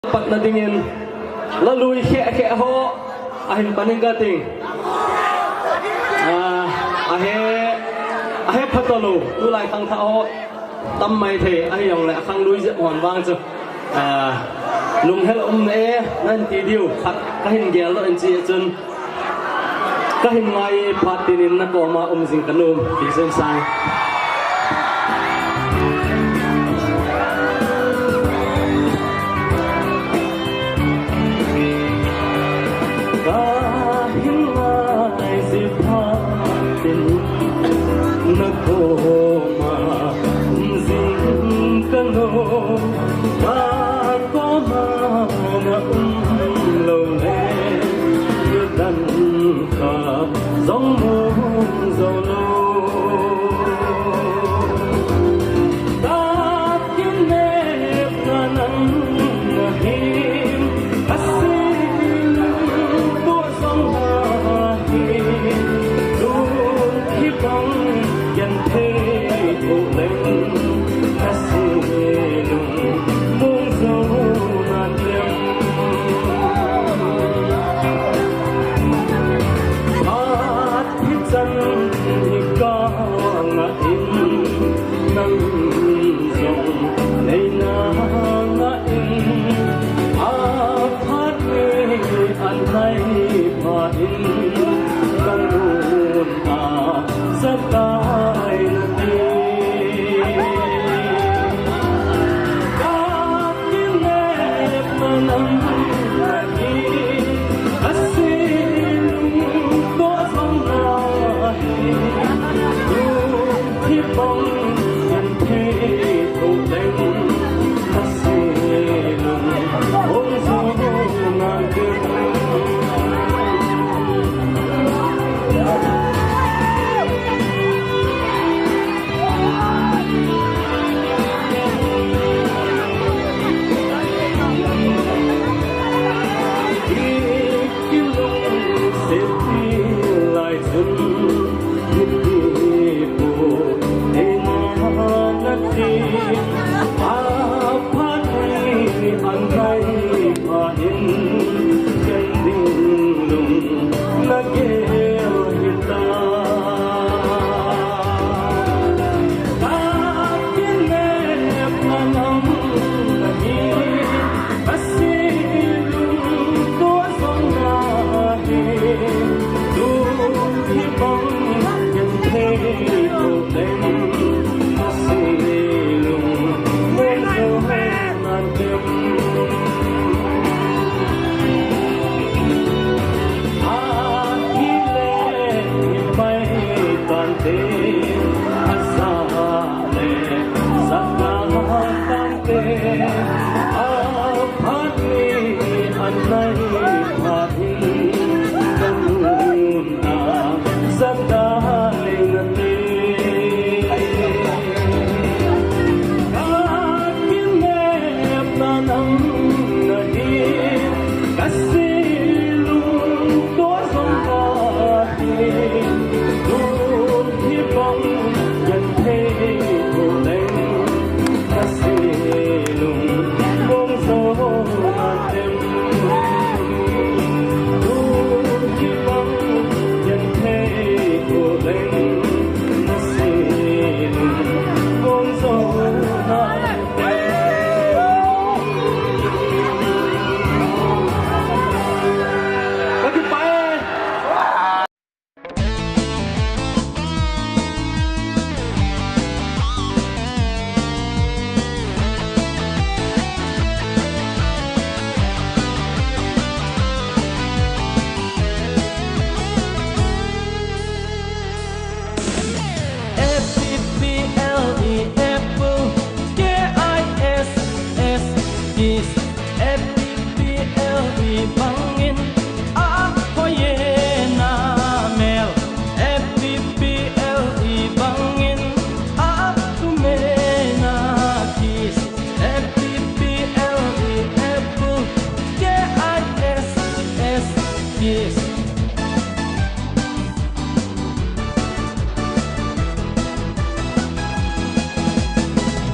pat na dingin lalui khe ho ahin paninga ting ahe phatolu ulai khang tha ho tam mai the ai yong la khang lui je hon wang chu lung hel ne nan ti diu khat ka hin gel lo en chi chun ka hin ngai patinin na ko ma jing kanum ti sen sai giống muôn dầu lô ta kiếm nếp là nắng là hiên ta xin tua sông là hiên luôn hy vọng dần thế thủ lệnh ta xin muôn dầu là đêm dân thì có ngại nâng dòng đây na ngại phát đi ăn nay mà in con buồn rất cay đi các tiếng nếp mà nắng là đi hy vọng nhận thế thủ lệnh ta xin ôm gió ngàn đêm Hãy subscribe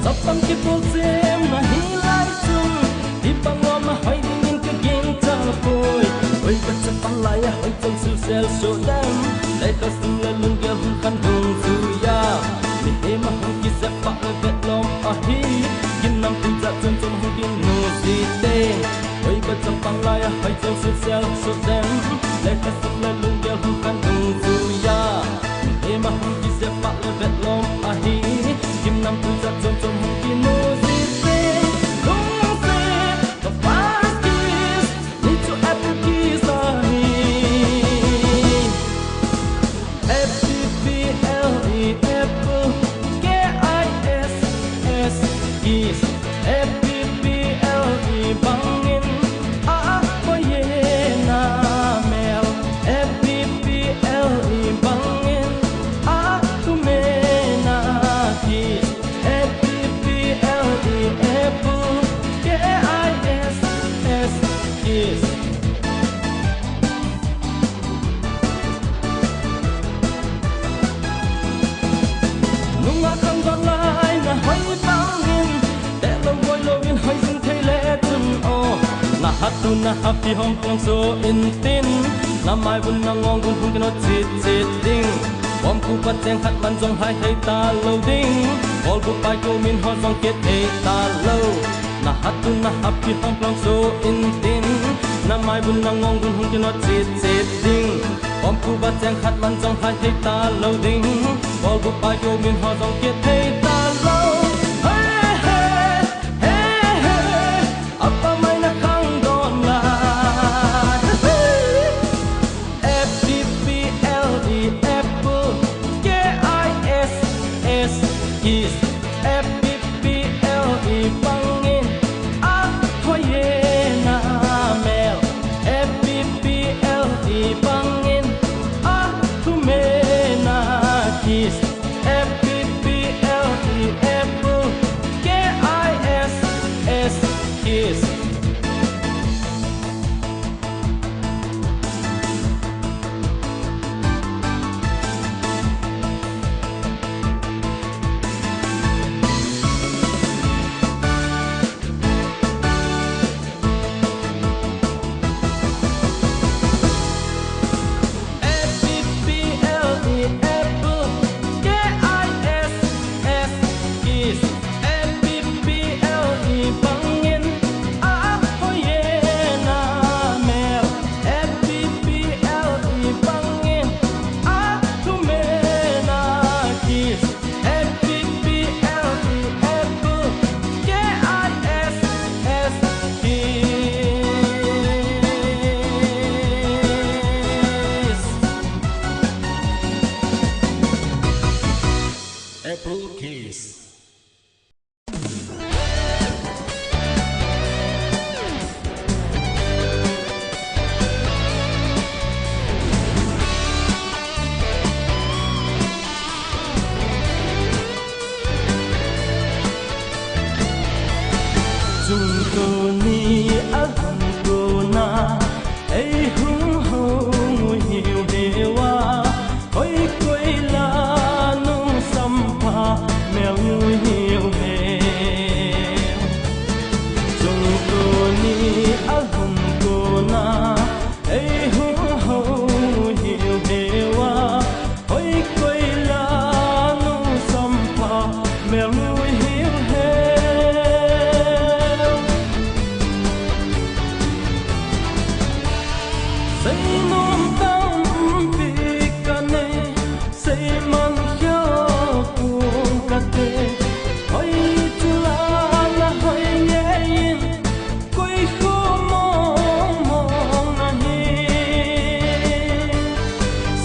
cho kênh Ghiền Mì Gõ để không bỏ lỡ bang lai hai châu sụt sel sụt dem lệ ta sụt lệ lung gel hung kan hung zu ya e ma hung ki se pa le vet lom a hi kim nam tu za chom chom hung ki no zi se lung se the first kiss need to apple kiss a hi F-E-P-L-E apple K-I-S-S kiss F-E-P-L-E bangin a ko ye na mel F-E-P-L-E bangin a tu me na kiss F-E-P-L-E apple K-I-S-S kiss nung akang balay na hoy bangin de lo boy lo in hoy sing thay le tun o na hatu na happy hom plong so in tin na mai bun na ngong bun bun kano chit chit ding bom ku pat cheng khat man jong hai hai ta lo ding bol bu pai ko min ho jong ket hai ta lo na hatu na happy hom plong so in tin na mai bun na ngong bun bun kano chit chit ding bom ku pat cheng khat man jong hai hai ta lo ding bol bu pai ko min ho jong ket hai ta lo hey hey hey hey apa mai na kang don la F-E-P-L-E apple K-I-S-S kiss F-E-P-L-E bangin a hoy ye na mel F-E-P-L-E bangin a tu me na kiss F-E-P-L-E apple K-I-S-S kiss F-E-P-L-E apple K-I-S-S kiss F-E-P-L-E bangin a hoy ye na mel F-E-P-L-E bangin a tu me na kiss F-E-P-L-E apple K-I-S-S kiss Apple kiss chúng tôi ni ăn cô na ấy hung hung hiểu hewa ôi quay la nung sampa mèo ngui hiểu he chúng tôi ni ăn cô na ấy hung hung hiểu hewa ôi quay la nung sampa mèo ngui hiểu he say non tâm vì cả nê say man khéo cuồng cả tê hoi chula là hoi nhẹ yên quay khô mong mong na hi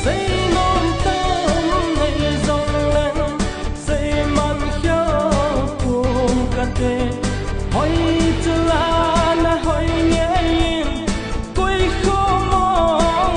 say non tâm này dòng lên say man khéo cuồng cả tê hoi chula là hoi nhẹ yên quay khô mong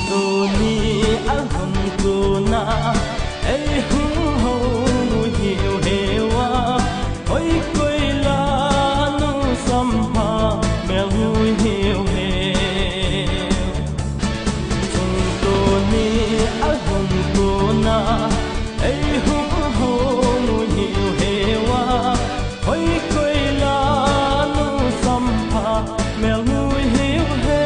tu ni al hum tu na ei hu ho mu hiu hewa oi koi la nu sam ha mel mu hiu he chung tu ni al hum tu na ei hu ho mu hiu hewa oi koi la nu sam ha mel mu hiu he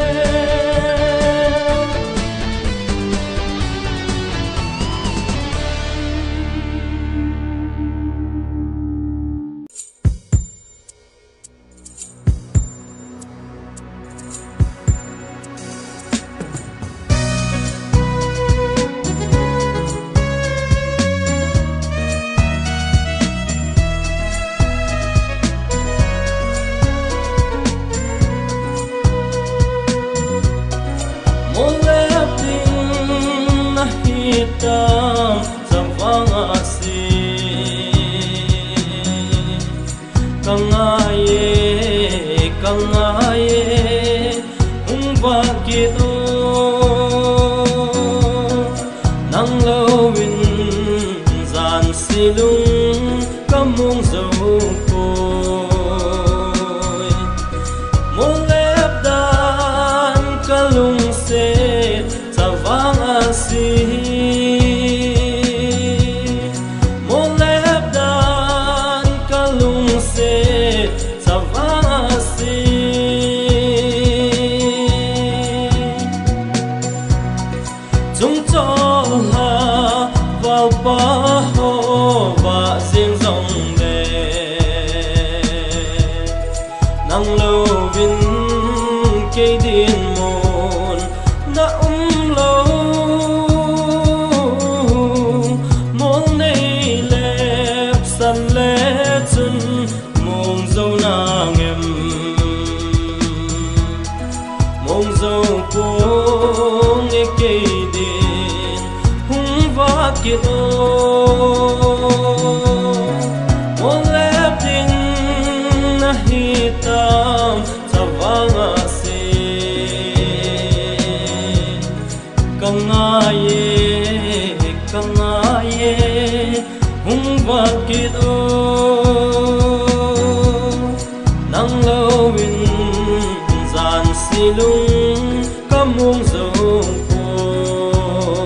hitam zawang asi kangaye umbakit o nang lawin zan silung kamong dấu côi mong lép đan kalung se zawang asi mong lép đan kalung se zawang asi chúng cho ha vào ba ho và riêng dòng đề nang lâu vin cây điên môn đã lâu môn này lép săn lẽ chân mông dâu nàng em mông dâu cuống nghe cây điên hung vác kiệt ô môn lép đình na hitam zawang asi kangaye hung vakit o nang lawin zan silung kamong dấu côi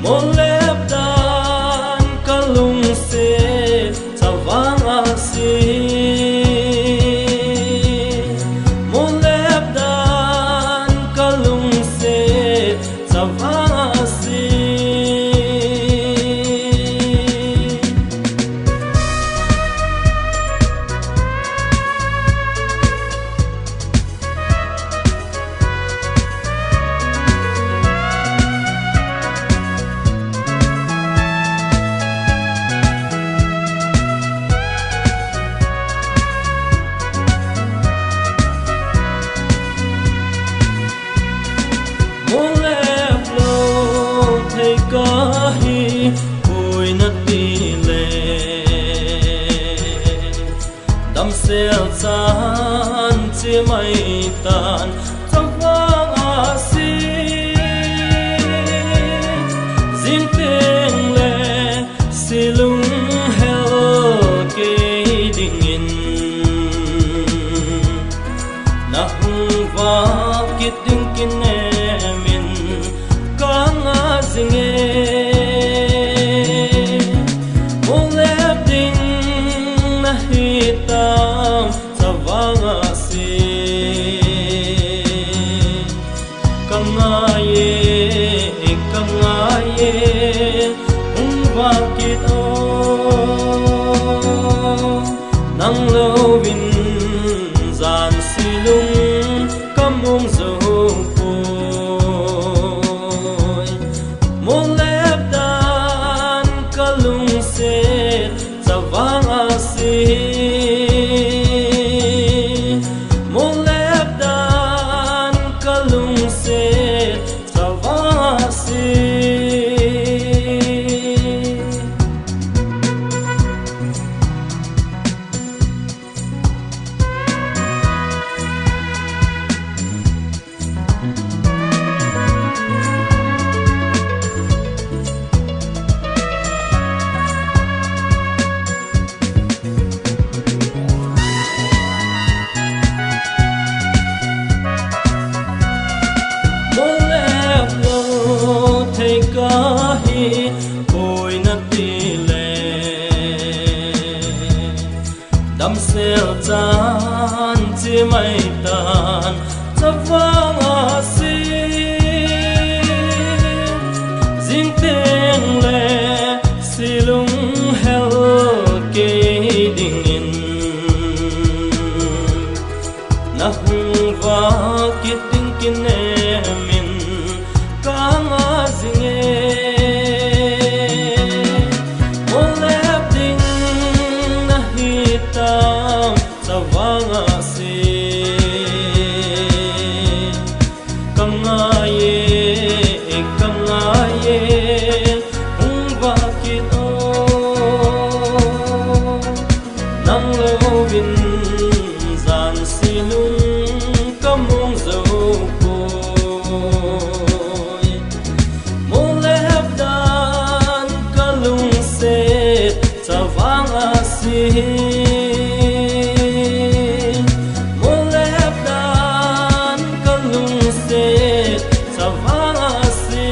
môn lép đan kalung se zawang asi môn lép đan kalung se zawang asi môn lép lâu thấy có hi vui nát đi lệ đam xeo chan chia mây tan trong vang asi riêng tiếng lệ silung heo cây đình in na hung vakit ding kinemin kanga zinge mong lép ding na hitam zawang asi kangaye hung vakit o nang lawin zan silung kamong dấu côi mong lép đan kalung se zawang asi mong lép đan kalung se sel chan chi mai tan chawanga si jing teng le silung hel ke ding in na hung va kiting kine min kanga zinge olep ding na hitam sawanga si kangaye hung va kit o nang lo vin zan silung kamung zo koi molep dan kalung se chawanga si molep dan kalung se chawanga si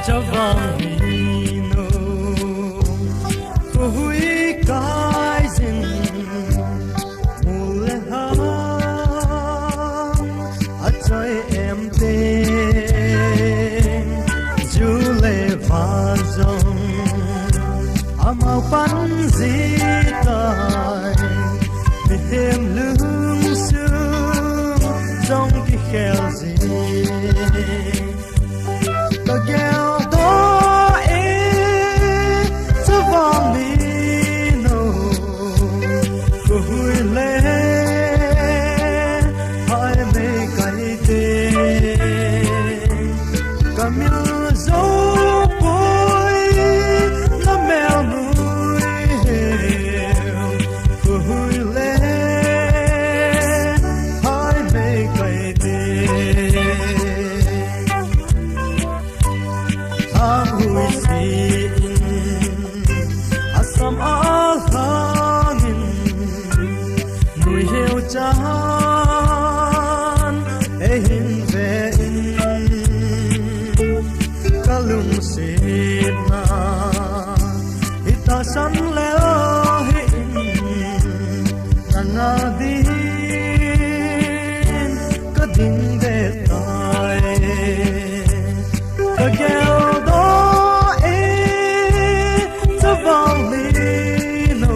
Chavangino Kuhui kaizin Muleham Achoy emte Jule vazon Amau panzitai Mihem lung sung Dong ki khelzi The girl chan ehin ve in kalung sit na ita san leo hin nanga din kading de tai kagel do e tavali no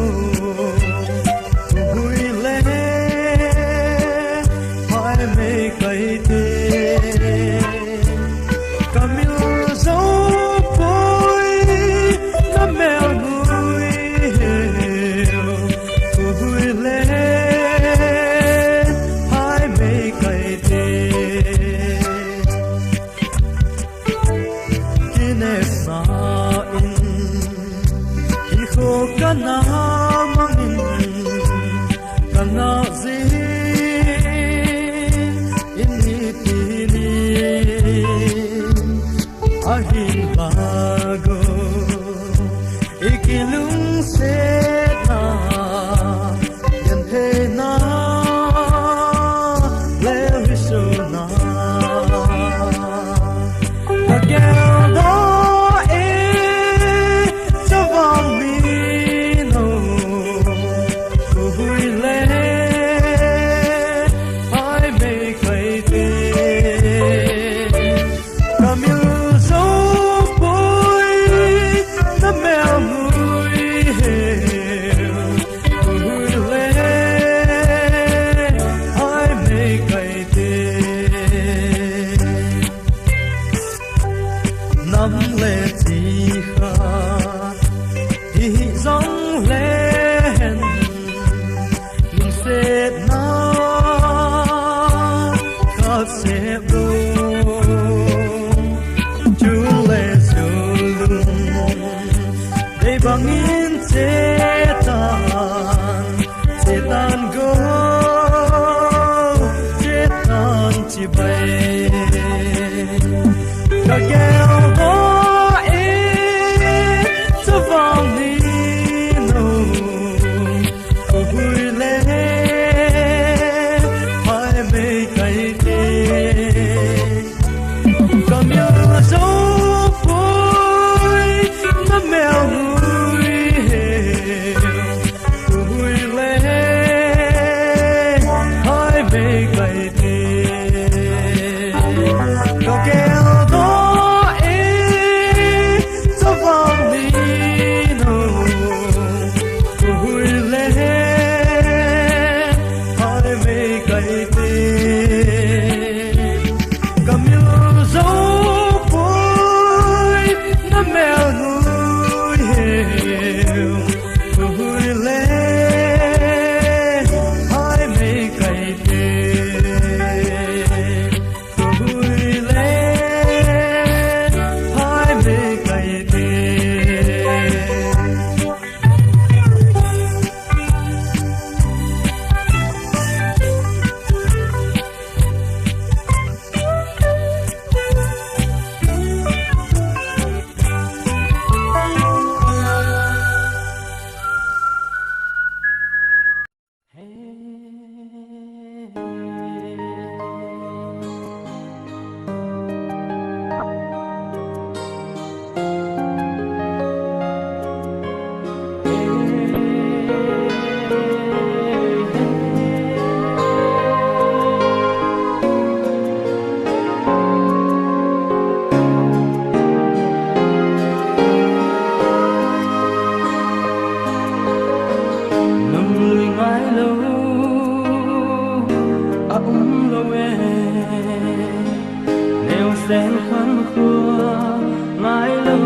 sen khăn khua mãi lâu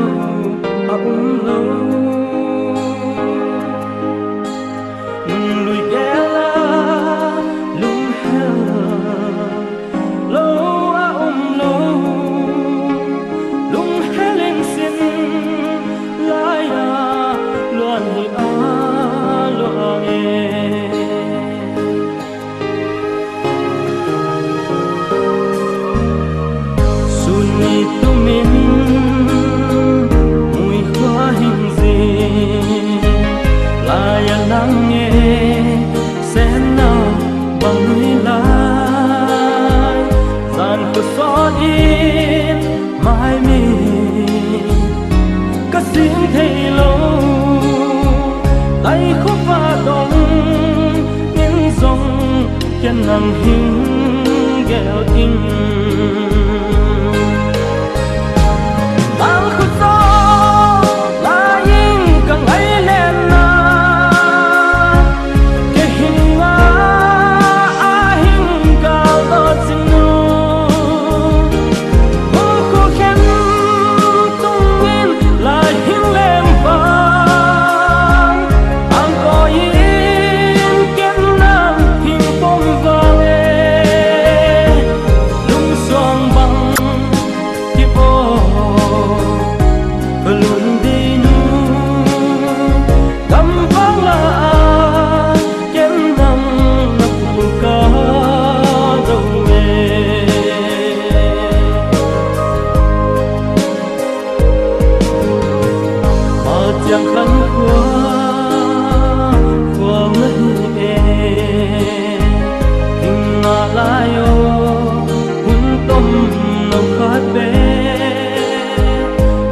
lâu lùi ghé la lung heo lâu lâu lung heo lên xin lại loạn hi loạn nghe suni tu min mùi hoa hình gì lại lắng nghe sẽ nào bằng núi lai dàn cửa xót in mãi mình cất tiếng thầy lâu tay khúc và đông những dòng chân nằm hình ghẹo tình mang khúc gió là những càng ấy lên cái hình hình cao đó xin nu khu khen tung in là hình lên vàng ang có yên kiến nam hình bông vàng lung xoang bằng kiếp ô luôn đi nu cầm vang là kiến nam nấp ca đâu nghe mà chẳng khăn qua ngất hình mà lại hun tôm nồng khát bé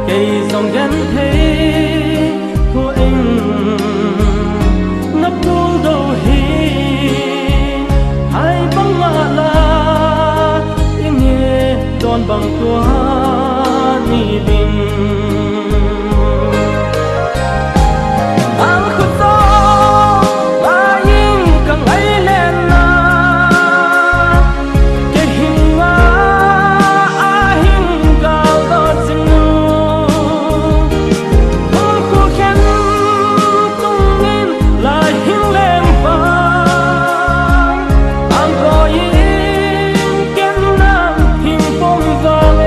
cây dòng gắn thế thua anh nấp buông đầu hi hai bóng mà là tiếng nghe đòn bằng tua ni bình ang khúc gió là những càng ấy lên cái hình hình cao đó xin nu khu khen tung in là hình lên vàng ang có yên kiến nam hình bông vàng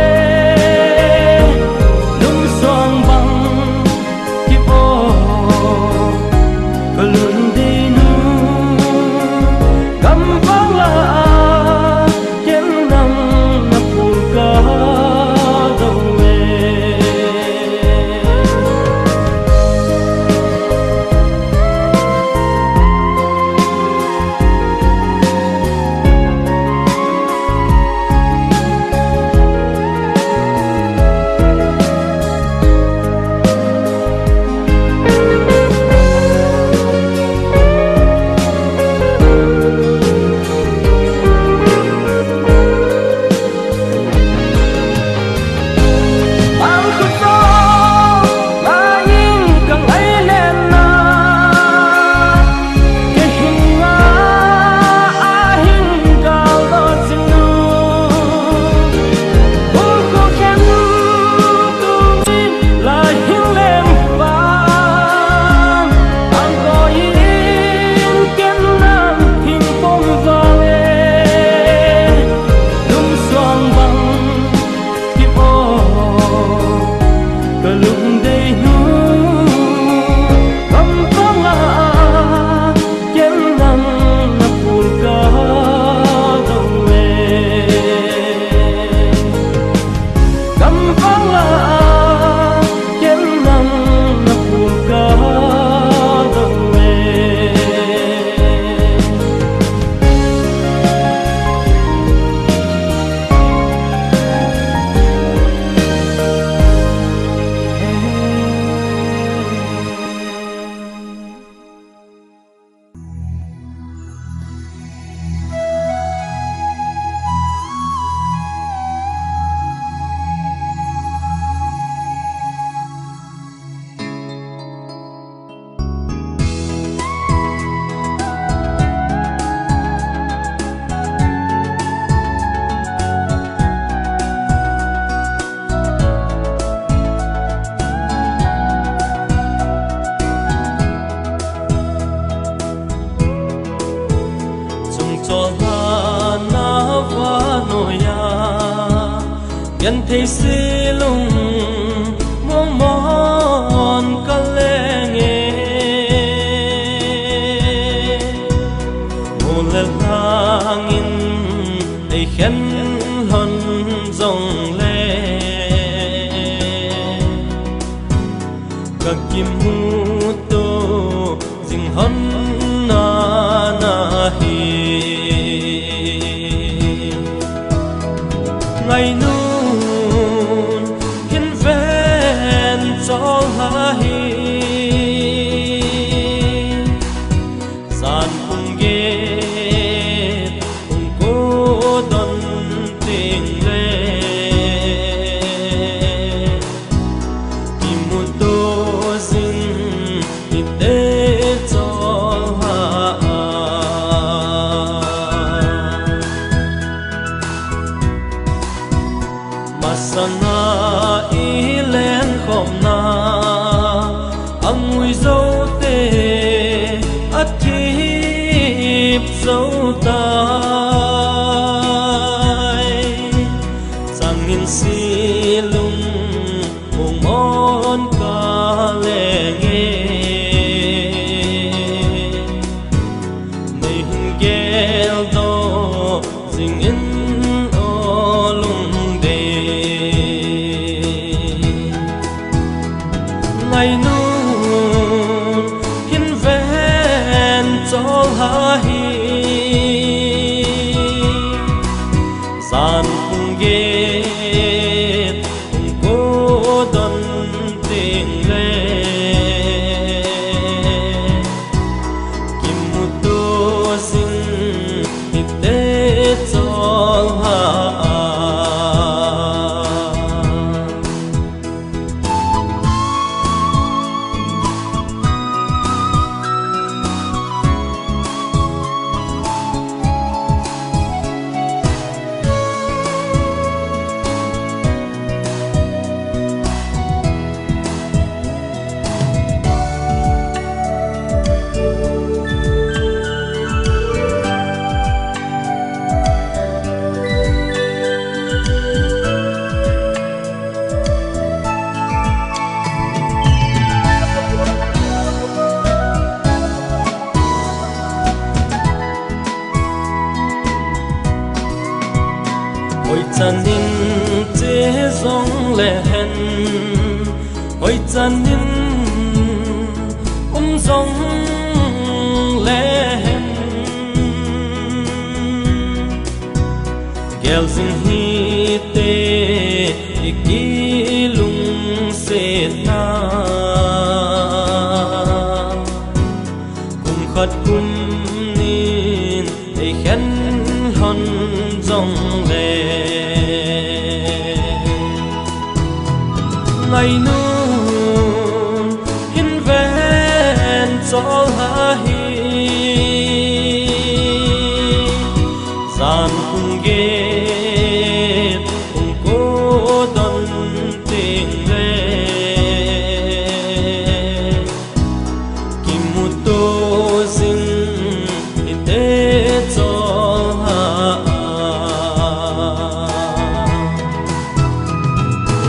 cho ta na va noya yan thấy si lung mong mòn cả lệ nghe một lần thang để khen hơn dòng lệ các kim mu tô dình hơn na na hi ngày nun hiên ven cho ha hi san cùng ghé cùng cố đón tình lệ kim một tô dinh ít để cho ha masana ilen khom na angui dấu tê ắt thip dấu tai sang in si lung mong mòn ca lệ nghe mình ghel do ding in o lung de ngày nun hiên ven cho ha hi san cùng ghé cùng cố đón tình lệ kim một tô dinh ít để cho ha ôi chân in chế dòng lệ hèn ôi chân in dòng lệ hèn gel dinh hi tê iki lung se na cùng khát cùng nín để khen hơn dòng lệ ngày nun hiên ven cho ha hi gian cùng ghé cùng cố đón tình lệ kim một tô dinh ít để cho ha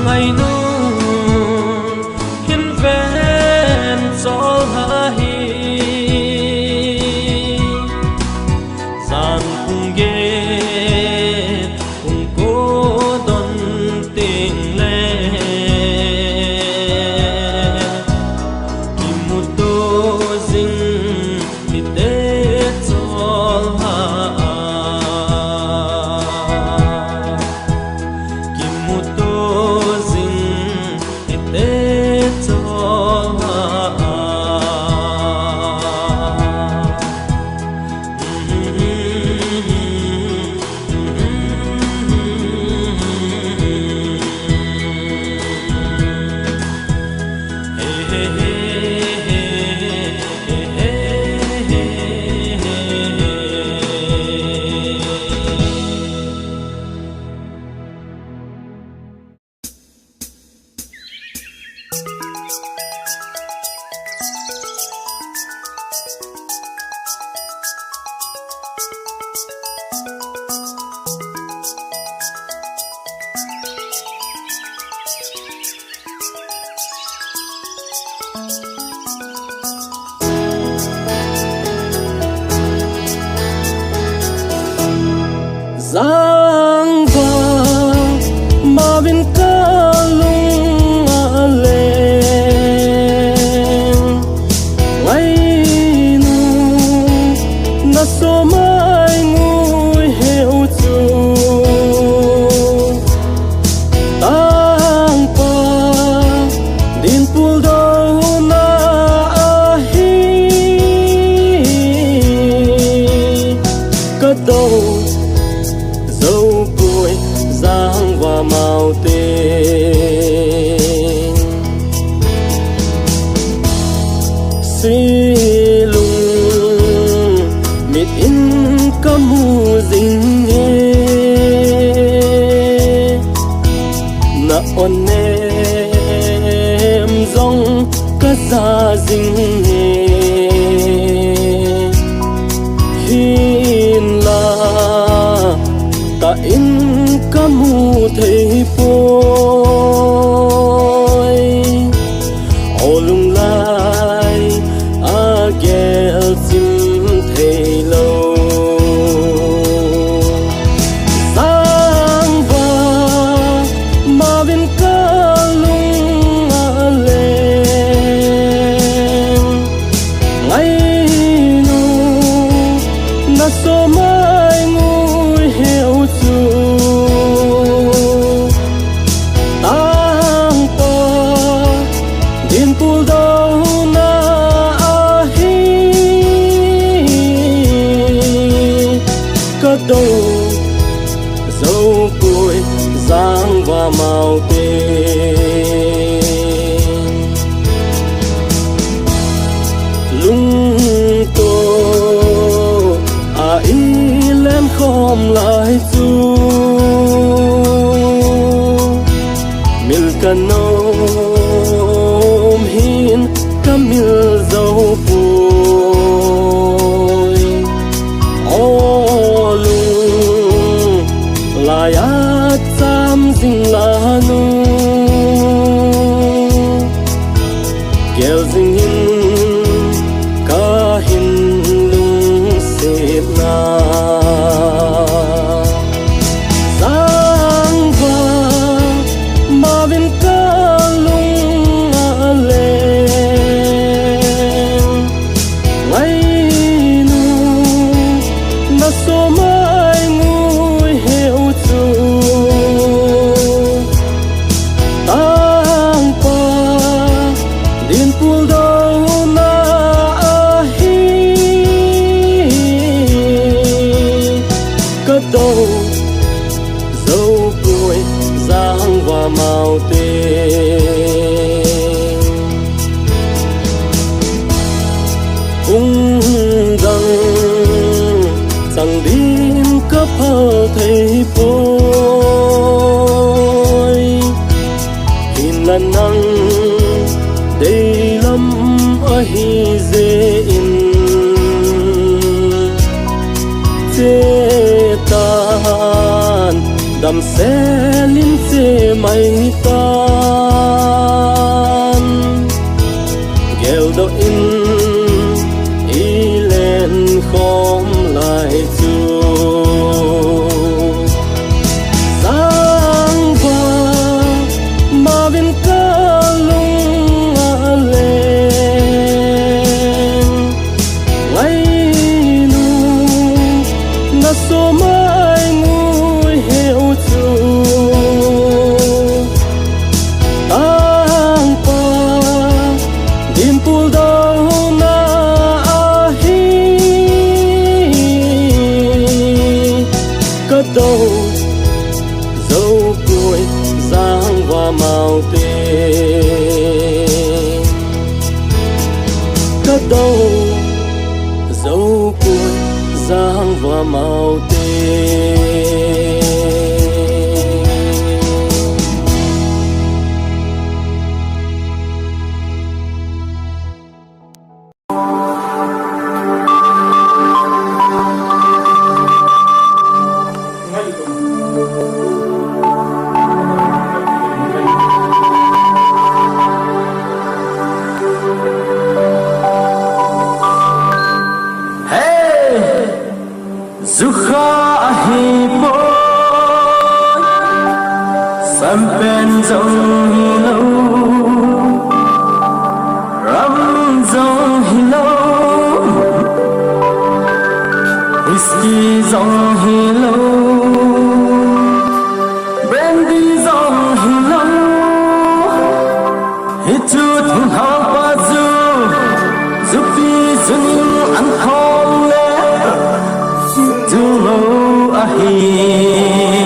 ngày nun hiên ven cho ha hi gian cùng ghé cùng cố đón tình lệ kim một tô dinh ít để cho ha kim một tô dinh ít để cho ha giang vàng mà bên ca lung lên ngay nu na so mai ngui heo chu tang pa din pul do na hi cất đâu dấu cuối giang và màu tên suy lung mít in cam mu dinh nghe na on em dòng cất ra dinh nghe hin la ta in kamu thấy phôi ô lung lai a ghel chim thấy lâu giang vàng mà bên ca lung lên ngay nu na so mai ngui heo chu tang pa din pul do na hi cất đâu dấu cuối giang và màu tên lung tô ý lên khom lại chu mil kanom hin kamil dấu phôi ô lung lại át tam dinh la nu kêu dinh hin ca hin lung xếp na giang vàng mà bên ca lung lên ngay nu na so mai ngui heo chu tang pa din pul do na hi cất đâu dấu cuối giang và màu tên cung rằng chẳng đêm cấp hờ thấy phôi hình lần năng đây lắm ở hi dễ in chê tan đầm xe linh chê mây tan gheo đâu in ý lên khom lại chu giang vàng mà bên ca lung lên ngay nu na so mai ngui heo chu tang pa din pul do na hi cất đâu dấu cuối giang và màu tên cất đâu dấu cuối giang và màu tên Zucha hi boy sam pen dong hi lo ram dong hi lo whiskey dong hi lo brandy dong hi lo hit to thung ha pa zu zu pi zuning an khom le du lo a hi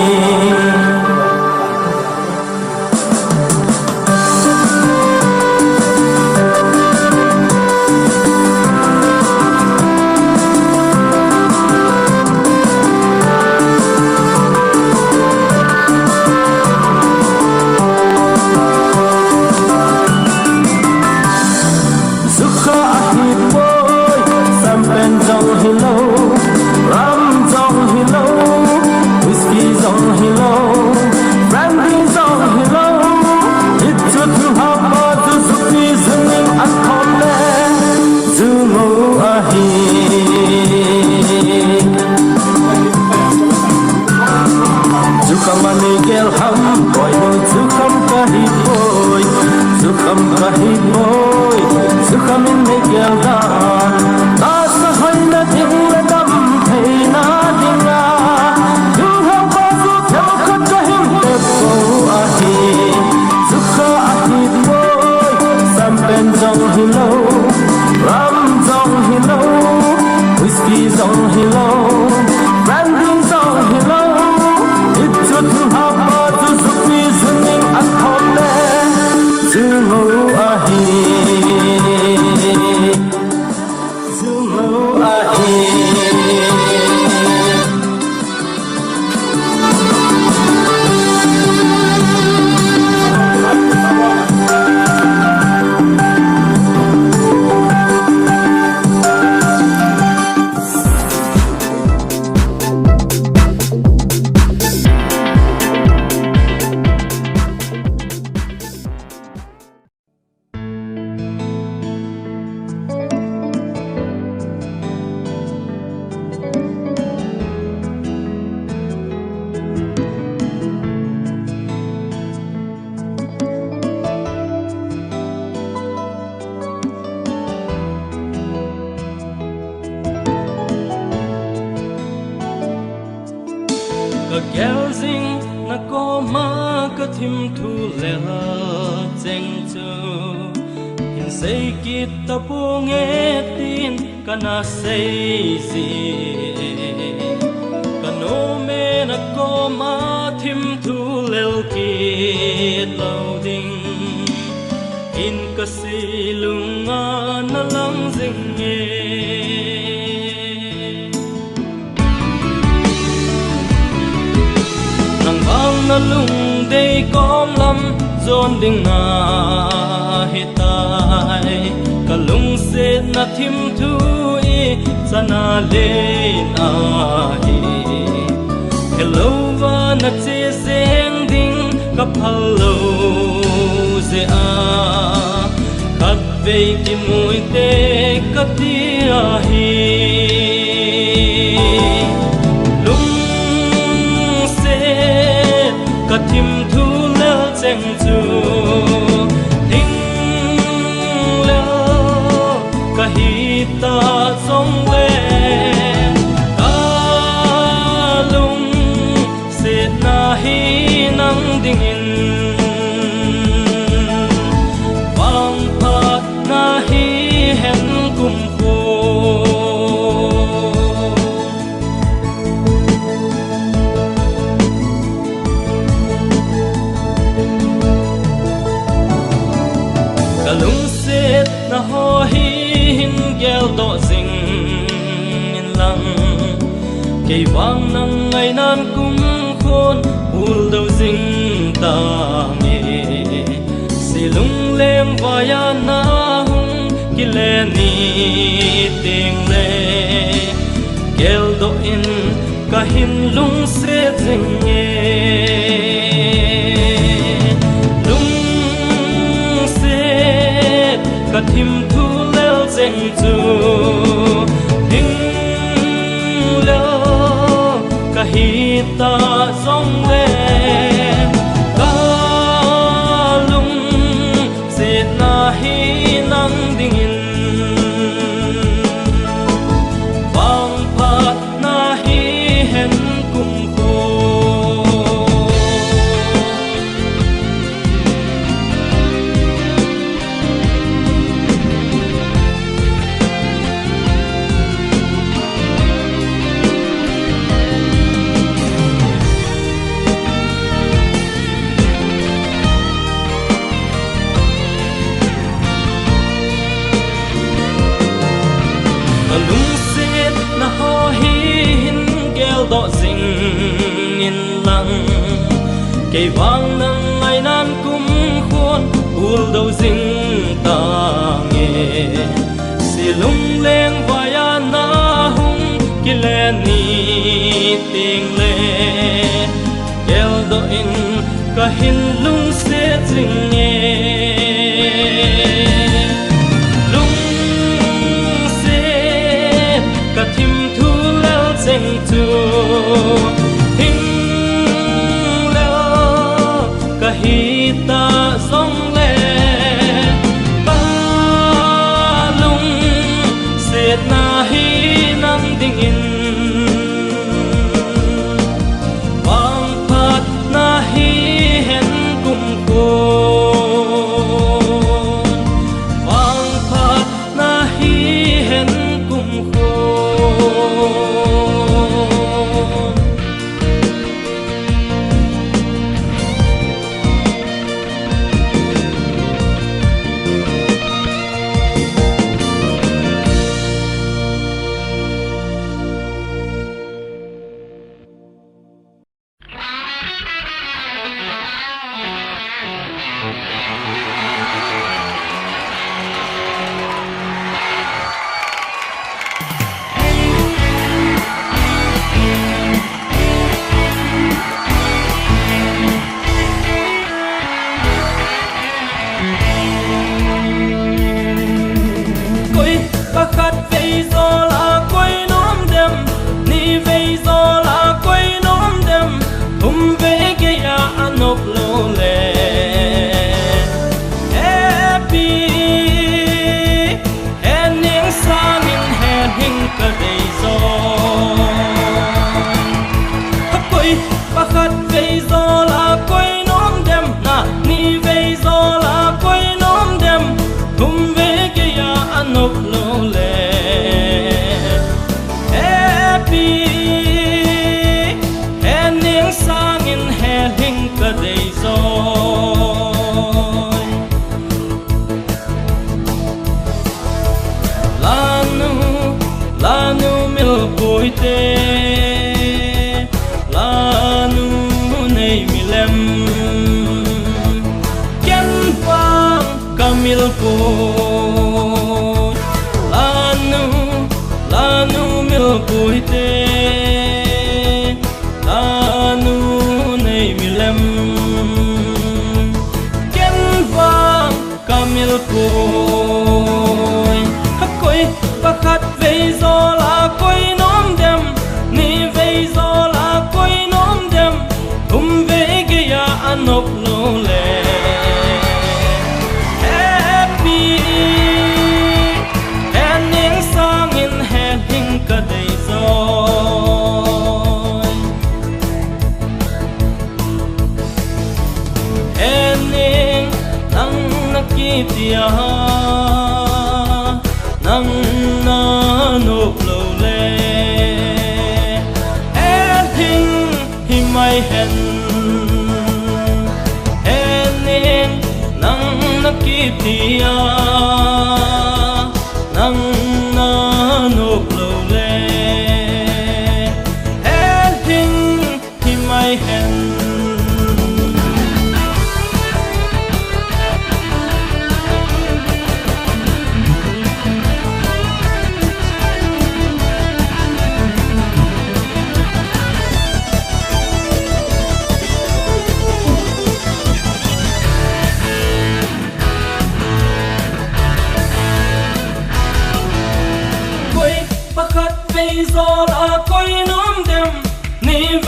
cây vang nắng ngày nan cũng khôn buồn đầu dinh ta nghe si lung lem vaya na hung ki le ni ting le kel do in ka hin lung se jing nghe lung se ka thim thu lel jeng chu hi ta song le ka lung se na hi nang ding in bang phat na hi hen kum ko lung set na ho hi hin gel do sing in lang cây vang nang ai nan kum khuôn ul do sing ta nghe si lung leng vaya na hung ki le ni ting le gel do in ka hin lung set sing nghe thim thu lel cheng tu hing lel ka hi ta song le ba lung set na hi nang ding in bang phat na hi hen kum ko bang phat na hi hen kum ko khát vây gió là quay nóm đêm ni vây gió là quay nóm đêm hôm về kia ăn nộp lô lệ happy en những sang in hè hình cả đầy gió quay ba khát vây gió là quay nóm đêm na ni vây gió là quay nóm đêm hôm về kia ăn nộp lô sang in hè hình cả đầy rồi lanu mil bôi tê lanu nei milem ken vang kamil bôi lanu mil bôi tê kamil koi hakoi pakhat vei zo la koi nom dem ni vei zo la koi nom dem thum ve ge ya anop lo le happy ending song in head hing ka dei zo ending tia nang na nộp lâu lệ em thinh hi mai hen nên nang na tia nang na nộp lâu lệ em thinh hi mai hen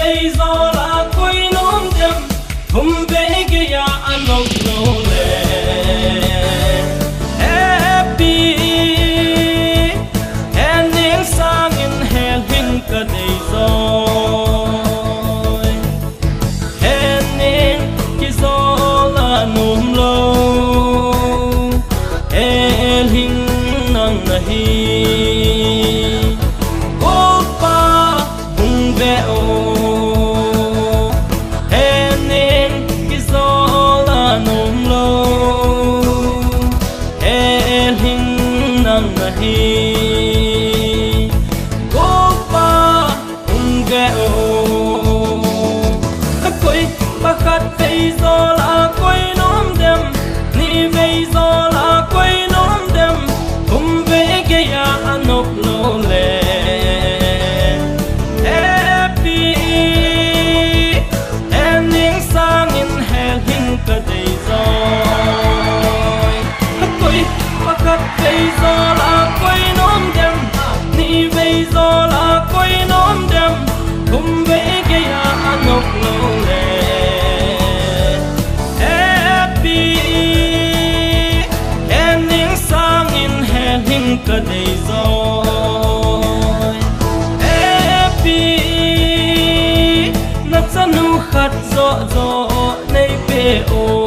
vây gió là quay nón đêm hôm về kia anh ngọc nô lệ happy ending sang in hell hình cả đầy rồi ending cái gió là nôm lâu hell hình nang nahi opa hung veo ending cái gió là nôm lâu hell hình nang nahi khát vây gió là quay nón đêm ni vây gió là quay nón đêm hôm về kia anh nộp lô lệ happy ending sang in hell hình cả đầy rồi khát vây gió là quay nón đêm ni vây gió là quay nón đêm hôm về kia anh nộp lô lệ hình cả đầy rồi happy nát ra nu khát rõ rõ nay về ô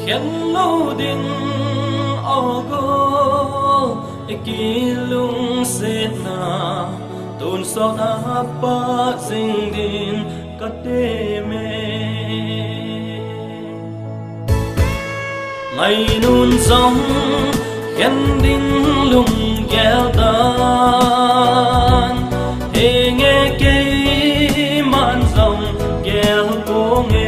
khen lâu đình ogo ikilung sena tôn so apa sing din kademe ngày nun sóng khen đinh lung kéo tan hề nghe cây man rồng kéo cố nghe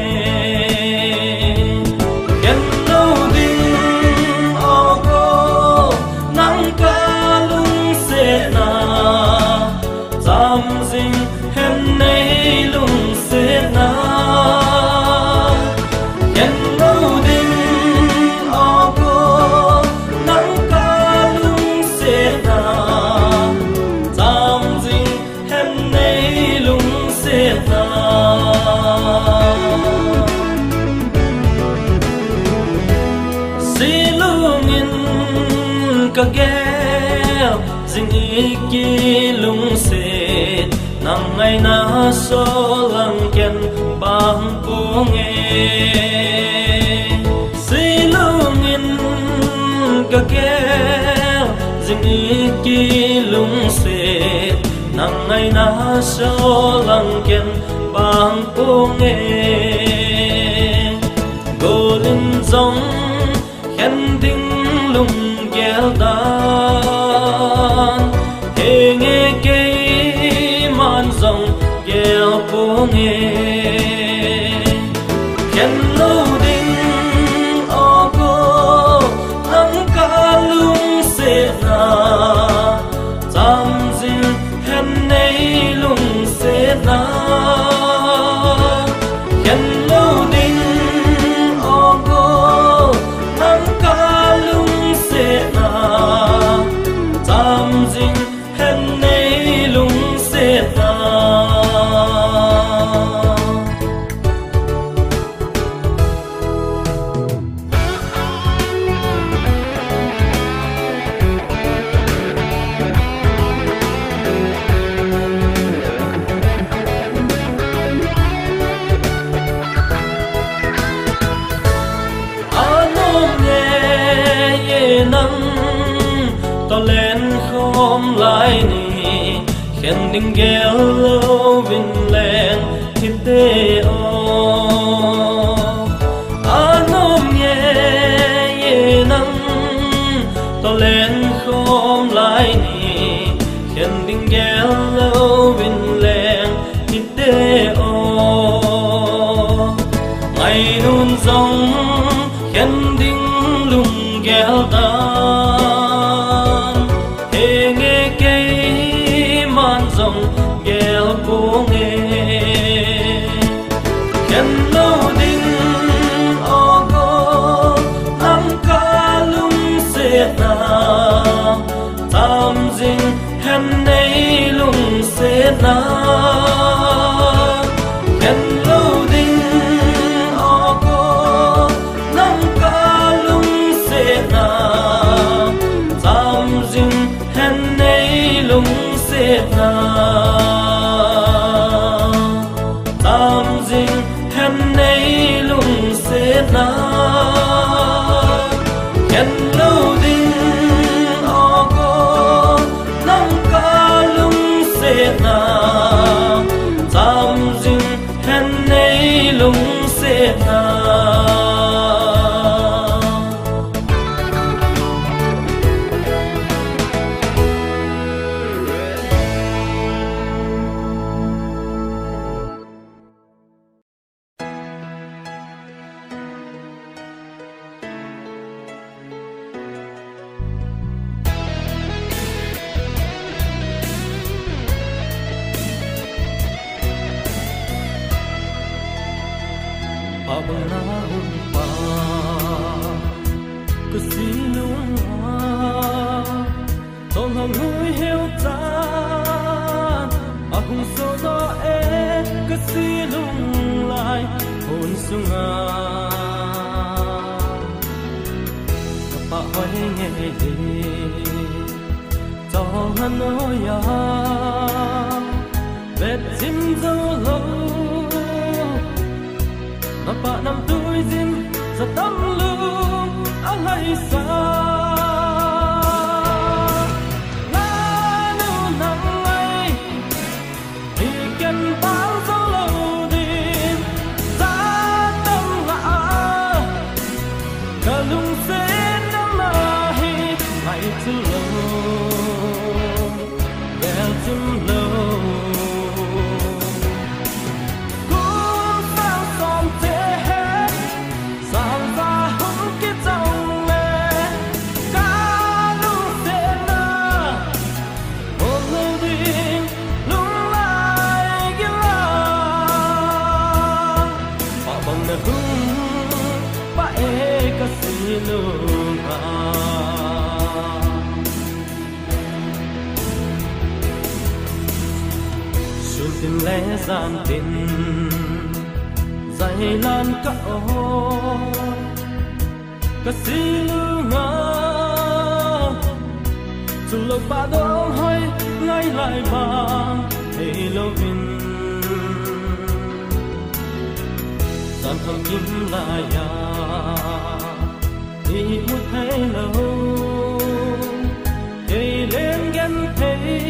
kagel zing iki lung se nang ngày na so lang ken bang punge si lungin kagel zing iki lung se nang ngày na so lang ken bang punge golin zong khen ding lung dan hề nghe cây man rồng kéo phố nghe khen lâu đinh ô cô nắng ca lung sẽ na giam dinh hẹn nay lung sẽ na khen lâu đinh ô cô nắng ca lung sẽ na tam dinh hẹn nay lung sẽ na to lên không lại nì khen đinh gheo lâu vinh lên thịt tê ô dòng khen đinh lùng gheo đàn hề nghe cây man dòng gheo cố nghe khen lâu đinh ô cô năm ca lung xê na tam dinh hèn nay lung xê na khen lâu đinh ô cô năm ca lung xê na tam dinh hèn nay lung xê na tam dinh hèn nay lung xê na khen lâu đinh ô cô năm ca lung xê na tam dinh hèn nay lung xê na gian tình dày lan cả ô cả xí lưu ngã dù lâu ba đông hơi ngay lại vàng hay lâu vinh gian thầm kim lại ya đi một hay lâu hay lên ghen thấy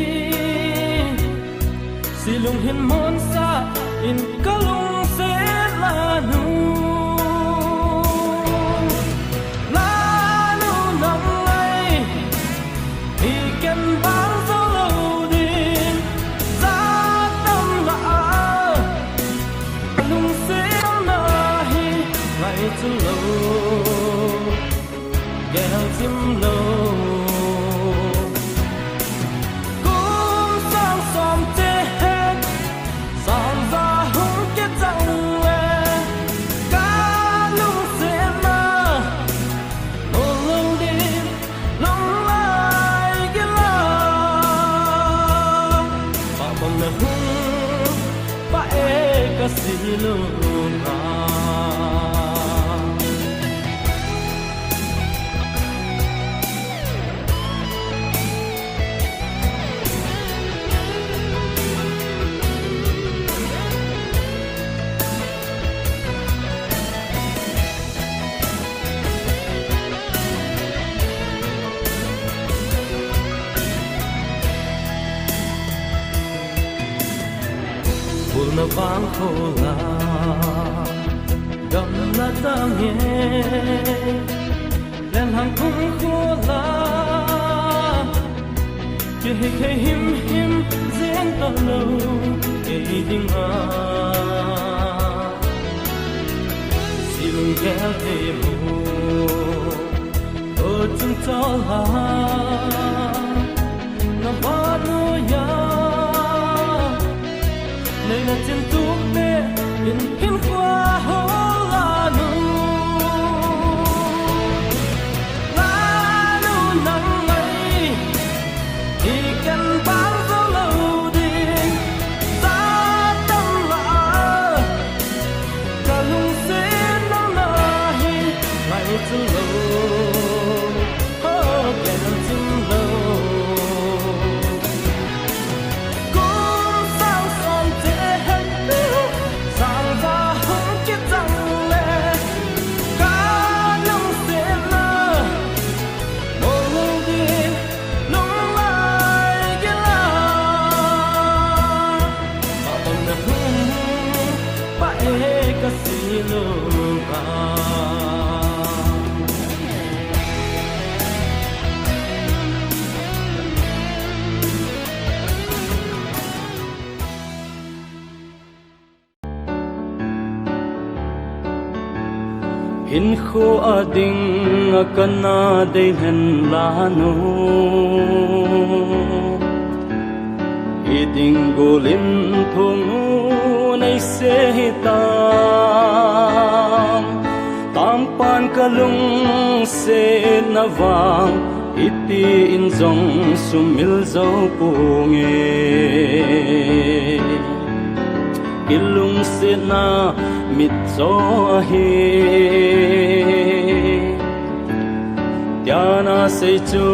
si lung hin mon sa in ka lung se la nu nang lai thì ken bang zo lâu din za tâm la lung se na hi lại zu lâu gel tim lâu na vang khô la gầm la ta nghe lên hàng cung khô la chỉ hay him him diễn ta lâu kỳ đinh à silung kel te mo o chung cho la na ba no ya nei na chen tu te in khoa ho la nu la nu nang mai thì cần bao lâu lâu đi ta tâm la cả lung sẽ nắng lại lại chung lâu ho kẻ nằm chung lâu cũng sao son thế hết sang và hững chết rằng lệ cả lung sẽ lơ một lâu đi lung lại cái là mà ông đã hung bãi cả xì lung à in kho ading akana de hen lano iding golin thong nei se hitam tam pan kalung se nawang iti in zong sumil zo punge ilung se na mit zo hi tiana sei chu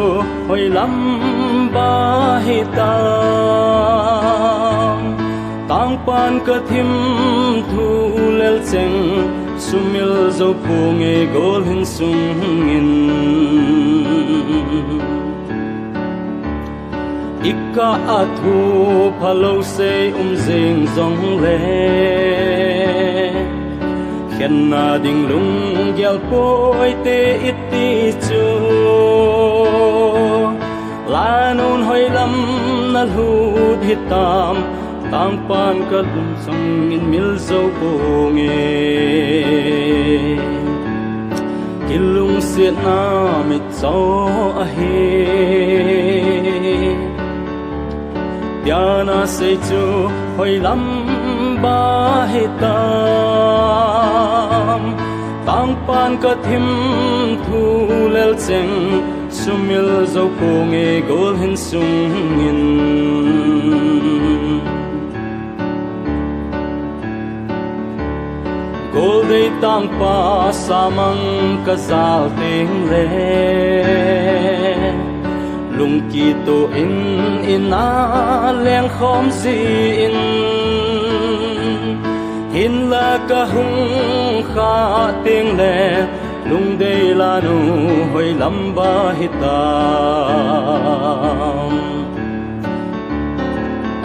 hoi lam ba hi tang pan ka thim thu lel cheng sumil zo punge gol hin sung in Ika athu phalo se zeng zong le khen na ding lung gyal poi te iti chu la non hoi lam na lu hitam tang pan ka lum song in mil zo po nge kilung se na mit zo a he Tiana sei chu hoi lam ba hitam tang pan ka thim thu lel cheng sumil zo po nge gol hin sung in gol dei tang pa samang ka zal ting le lung ki to in a leng khom si in hin la ka hung kha ting le lung de la nu hoi lam ba hitam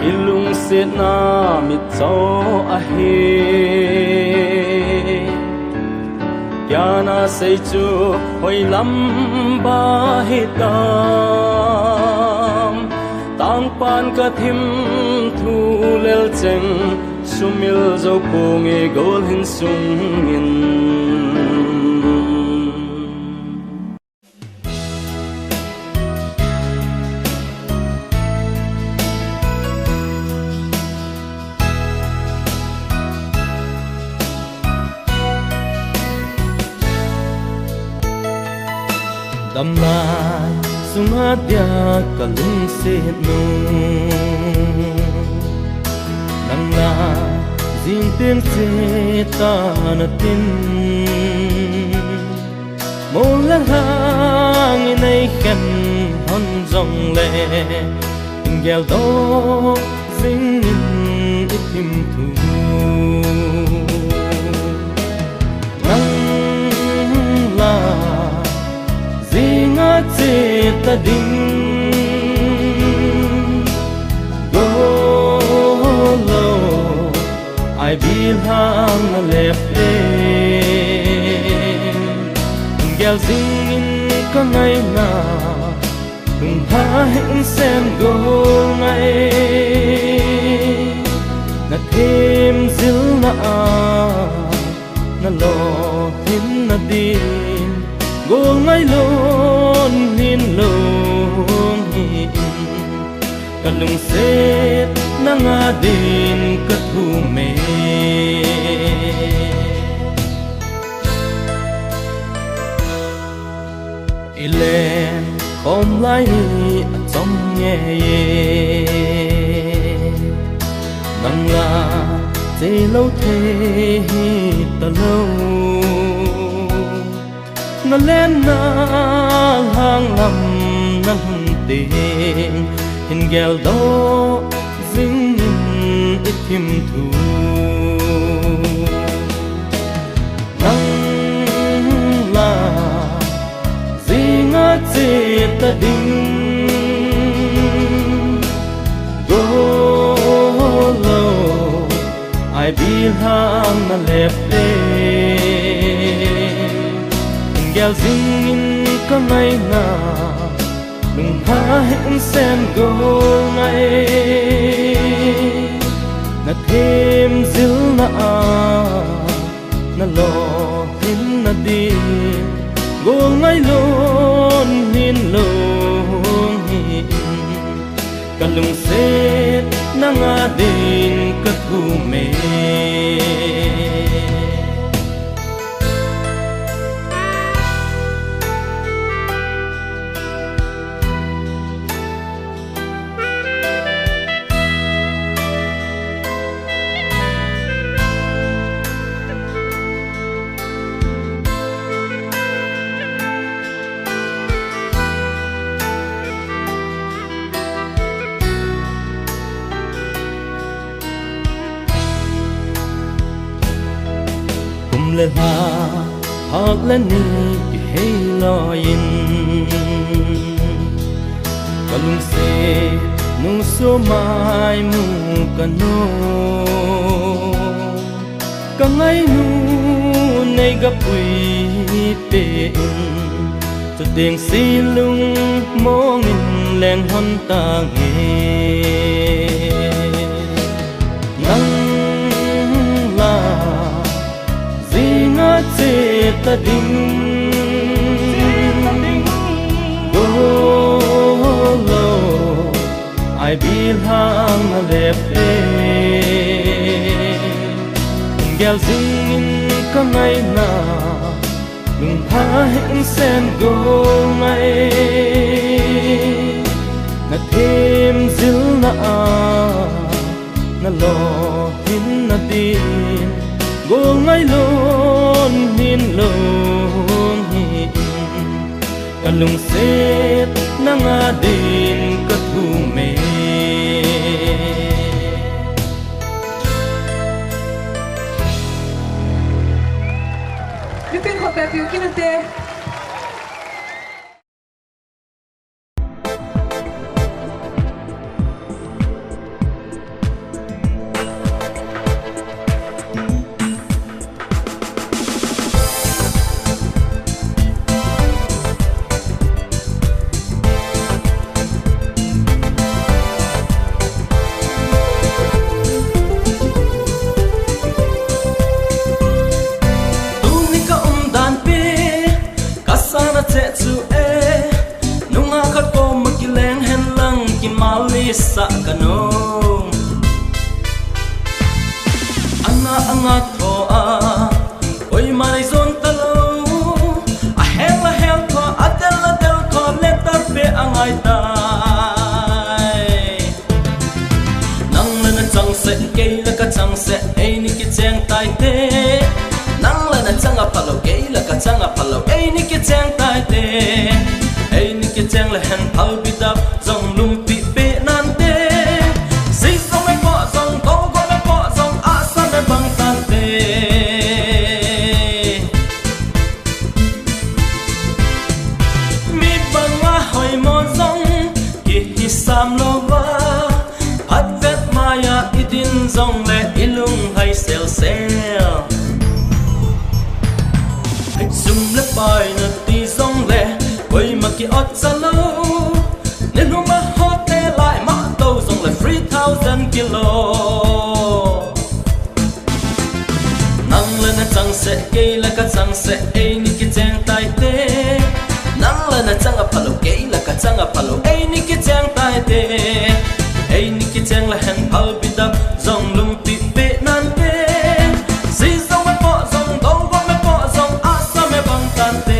ilung se na mit zo a he Tiana sei chu hoi lam ba hitam tang pan ka thim thu lel cheng sumil zo po nge gol hin sung in Dam la sung adya kalung se no nang la zin tin se ta na tin mo la hang nei khan hon zong le ingel do zing itim thu ta ding go low I belong left gel zing ka ngày na tung tha hin xem go ngày na thêm zil na lo hin na din go ngai lon hin long hin kalung set na nga din katume ilen kom lai trong nghe nang la thế lâu thế ta lâu nó lên na hang lầm nang tiền hình ghel đó dính ít thêm thu nang là gì ngã gì ta đinh ai bilang na lepte Ingel zingin kamay na Nung hahin sen go ngay Na thêm zil na Na lo hin na di Go ngay lon hin long hin Kalung set na nga din katume le la hot le ni hey lo yin kalung se nu so mai mu kano ka ngai nu nei ga pui pe cho tiếng si lung mong in leng hon ta nghe nang la sẽ ta đinh go lo ai bilang đẹp ghel zingin kamay na nung hahin sen go ngay na thêm zil na lo hin na din go ngay lon hin long hin kalung set na nga din katume Lupin Hotel Kinante. Sa kano anga tho a oi mai zon talo a hel ko adel ko letter pe angai tai nang na chang se ke la ka chang se ei ni ki chang tai te nang la na chang a palo ke la ka chang a palo ei ni ki chang tai te ei ni ki chang la han phal bi dap zong lum pi sam lo wa hat vet maya idin zong le ilung hay sel sel hay zum le pai na ti zong le oi ma ki ot sa lo ne no ma hotel lại ma to zong le 3000 kilo nang le na chang chang se ke la ka chang se ei ni ki chang tai te nang la na chang a phalo ke la ka chang a phalo ei ni ki chang tai te ei ni ki chang la han phal bi dap zong lum pi pe nan te si zong me po zong do go me po zong a sa me bang tan te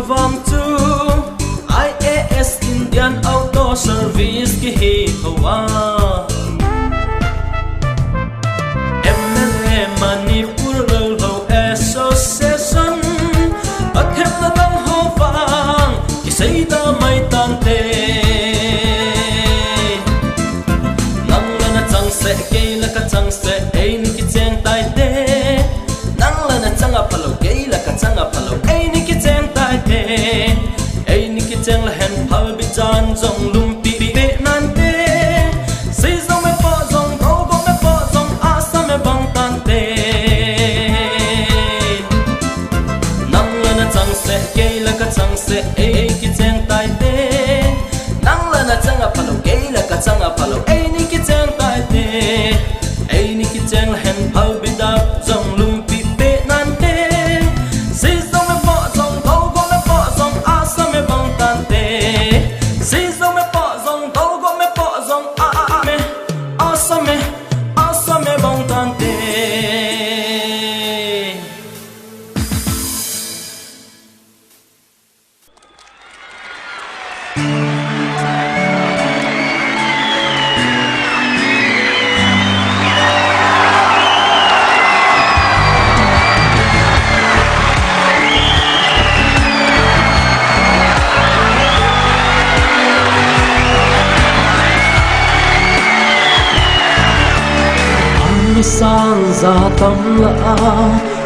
vang chu IAS Indian Auto Service ki hi hawa MLA Manipur Rural Association athep na dang ho wang ki sei da mai tan te nang la na chang se ke la ka chang se ei ni ki cheng tai te nang la na chang a phalo ke la ka chang a phalo ei ni ki cheng ei ni ki cheng la hen phal bi chan zong lum pi pe nan te si zong me po zong go go me po zong a sa me bang tan te nang la na chang se ke la ka chang se ei ki cheng tai te nang la na chang a phalo ke la ka chang a phalo ei ni ki cheng tai te ei ni ki cheng la hen phal bi dap zong lum pi pe nan te si zong me po zong go go me po zong a sa me bang tan te si zong me po zong go go me po zong a sa me bang tan te sang za tam la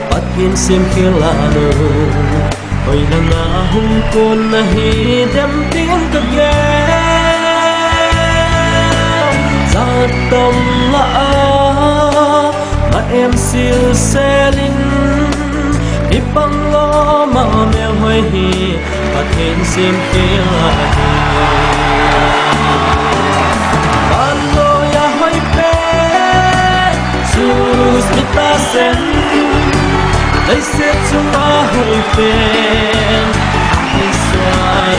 pat hin sim khela no oi na na hum kon na hi dem tin ka ge za tam la ma em sil selin đi băng lo mà mèo hơi hi pat hin sim khela hi ban lo ya hơi pe Jesus kita sen lấy xếp chúng ta hồi phiền ai xoay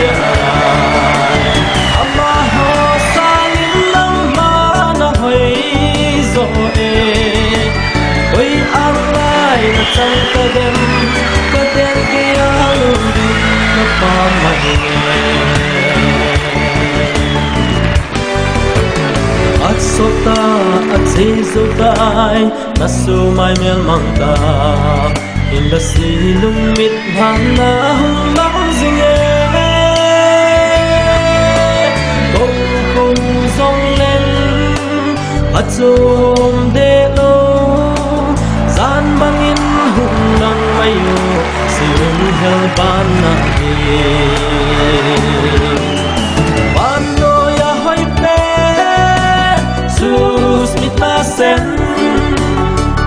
ama ho salin lang ma na hồi rồi ôi ang lai na chẳng ta dem ta den kia luôn đi na pa mai at sota at zizutay na sumay mangta in la silong mit hana hulang zinge kong kong zong len at zoom de lo zan bangin hung nang mayo silong hel ban na Jesus mita sen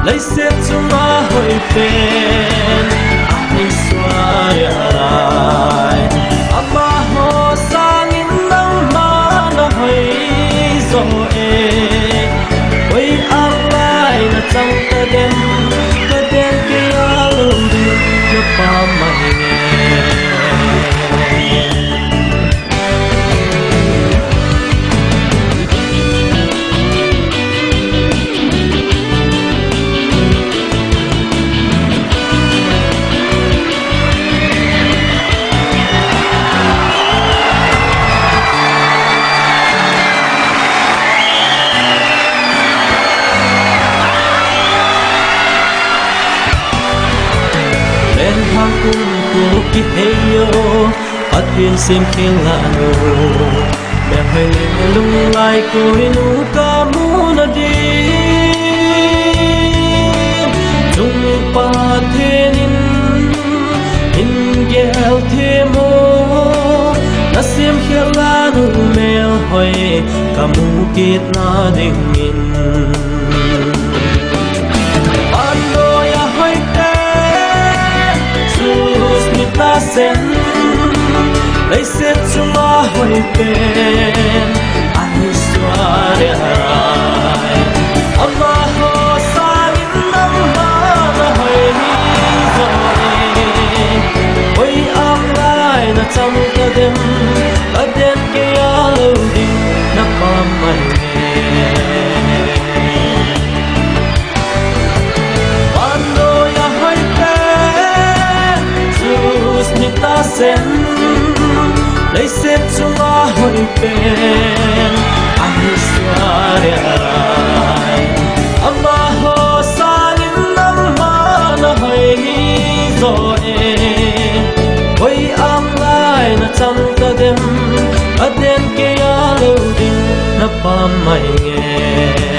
lấy xếp chúng ta hồi phiền ai xoay lại ama ho sang in nang ma na hồi rồi ôi ang lai na chẳng ta đen kia luôn đi cho pa mai nghe ki heyo at hin sim khilano me hele lung lai ko inu ka mu na di chung pa thenin in gel themo na sim khilano me hoi kit na ding in Ando ya hoite sus ni ta sen lấy xét chuma hoite ai sware harai Allah ho salin nam ma na hai ni oi am lai na cham ka dem aden ke alo ding na pam mai ando ya hoite sus ni ta sen lấy xét chuma hoite ai sware harai Allah ho salin nam ma na hai ni oi am lai na cham ka dem aden ke alo ding na pam mai nge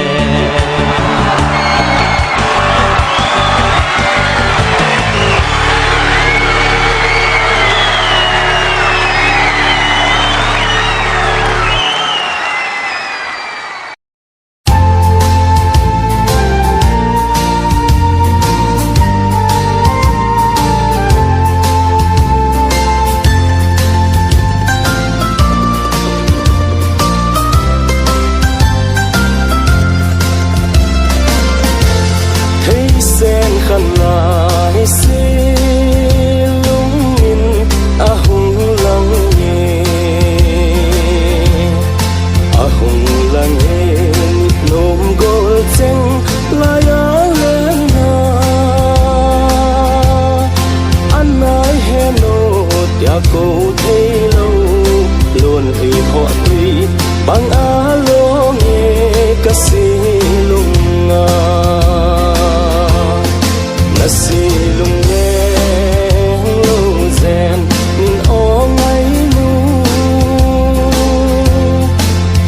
bang alo nge kasilunga nasilung nge lo zen min o ngai nu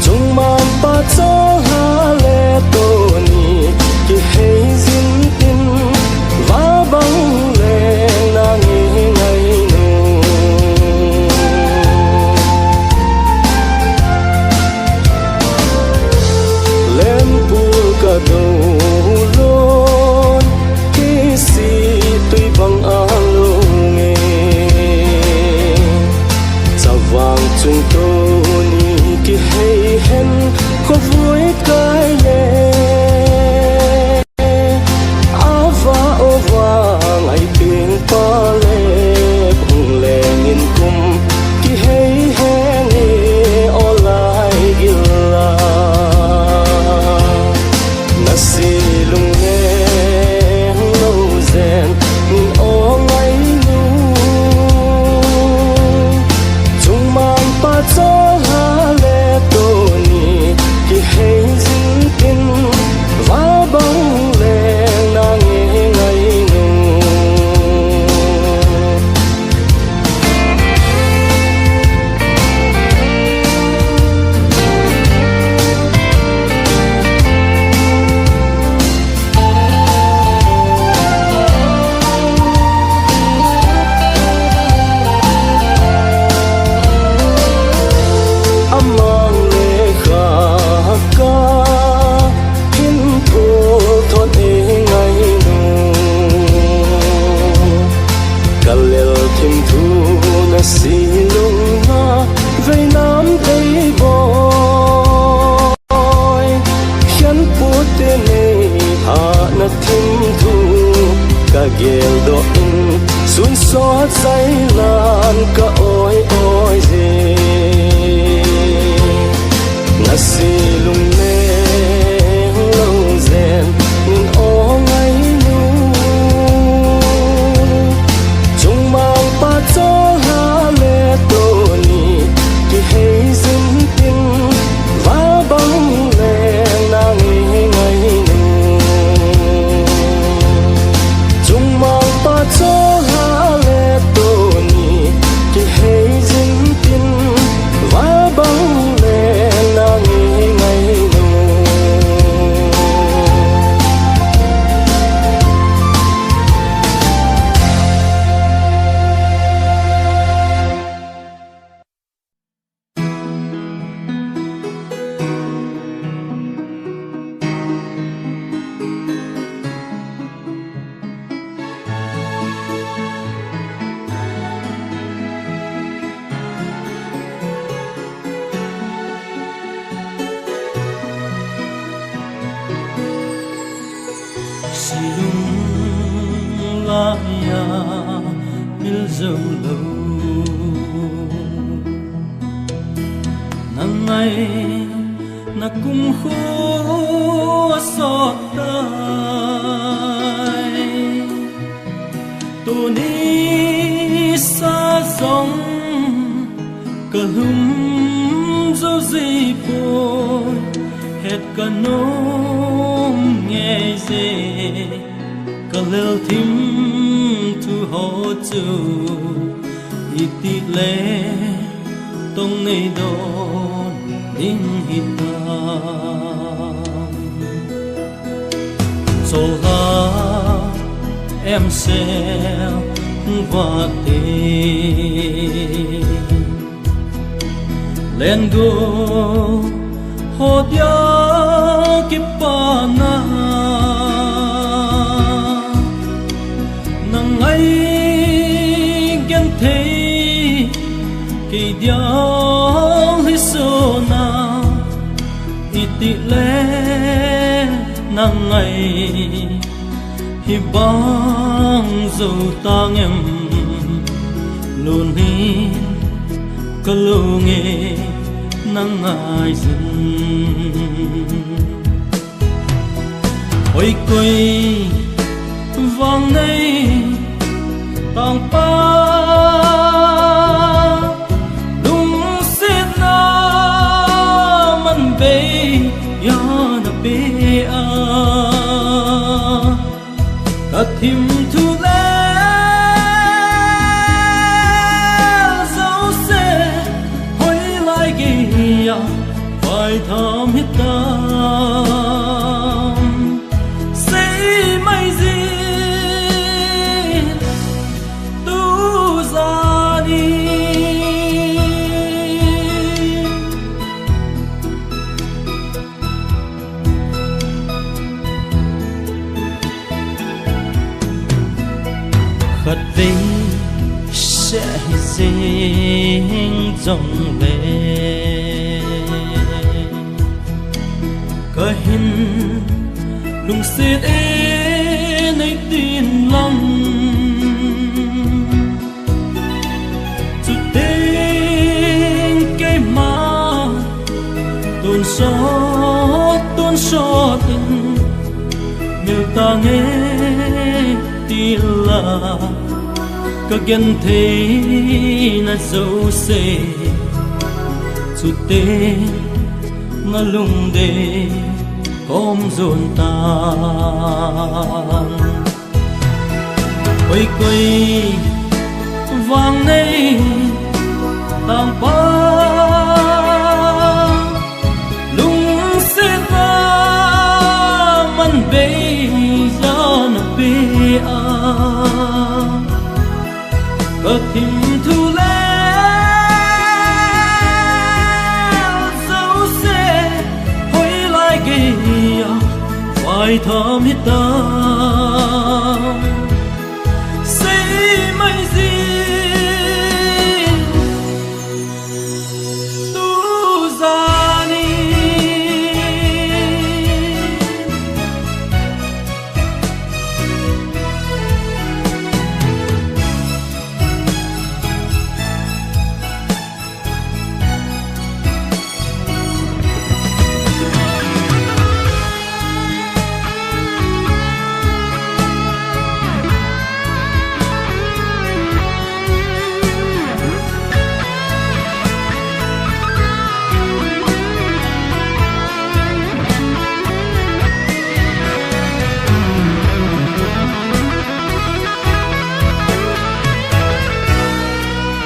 chung man pa cho ha le to ni ki hei zin tin va bang le na nge ngai nu do lon ki si tui bang alo nge chawang chung to ni ki hei hen ko vui kai le ava ova ngai pin pa le bung le ngin kum ki hei hen e olai gila silung nge lo zen min o ngai nu chung man pa cho ha le to ni ki hei zin tin va bang le na nge ngai nu silung na vei nam tei boy hian pute nei ha na thim thu ka gel do in sun so sai lan ka oi oi je na silung ne lo zen min o ngai nu chung mang pa cho hei zin tin va bang le na ngai ngai silung la ya mil dâu lâu nang ngày na cung khô xót tay tu ni xa dòng cờ lum dấu gì bồi hết cả nôm nghe dê cờ lêu thím thu hô chu ít tị lệ tông này đón đến hít ta rồi ha em sẽ và tên lên go hồ dia kipana nang ai gen thấy kỳ dia hi so na iti le nang ai hi bang zo tang em luôn hin có lâu nghe nắng ai dừng ôi quay vang này tang pa đúng xin na man bê ya na bê a cả thìm thu phải thầm hít tâm xây mây gì tu ra đi khát về sẽ dinh dòng lên có hình lùng xiết nơi tin lòng chút tên cái má tôn xót tình nếu ta nghe tin là có gần thế là dấu xe chút tên ngã lung để ôm dồn tan quay quay vang này tang pa lung sẽ ta man bê ya na bê a có thìm thu lệ phải thầm hít tâm xây mây gì tu ra đi